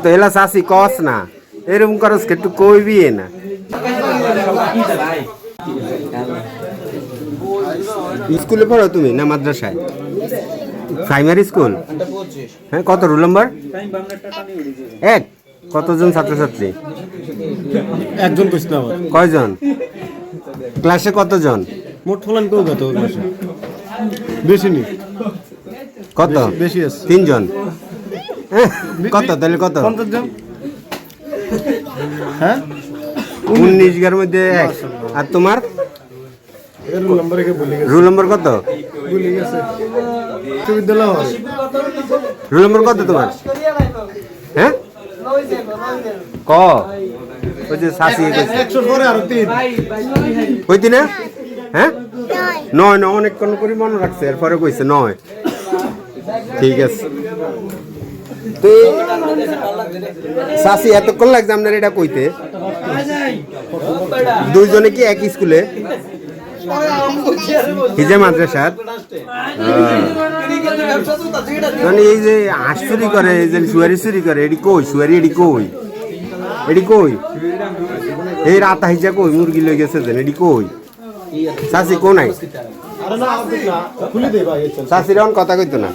তো এলা চাষি কস না এরকম করস একটু কইবি না স্কুলে পড়ো তুমি না মাদ্রাসায় প্রাইমারি স্কুল হ্যাঁ কত রোল নম্বর এক কতজন ছাত্রছাত্রী একজন কইছ না কয়জন ক্লাসে কতজন মোট ফলান কেউ কত ক্লাসে বেশি নি কত বেশি আছে 3 জন কত তাহলে কত 50 জন হ্যাঁ 19 এর মধ্যে এক আর তোমার এর রোল নাম্বার কে ভুলে গেছে রোল নম্বর কত ভুলে গেছে বিশ্ববিদ্যালয় হয় রোল নম্বর কত তোমার হ্যাঁ ক ওই যে শাসি 100 পরে আর 3 কইতি না হ্যাঁ 9 9 অনেকক্ষণ করে মনে রাখছে এরপরে কইছে 9 ঠিক আছে তো শাসি এতক্ষণ লাগছে আপনার এটা কইতে দুইজনে কি এক স্কুলে হিজা মাদ্রাসাত মানে এই যে হাঁস চুরি করে এই যে সুয়ারি চুরি করে এটি কই সুয়ারি এটি কই এটি কই এই রাত হিজা কই মুরগি লই গেছে যেন এটি কই চাষি কোন নাই চাষির কথা কইতো না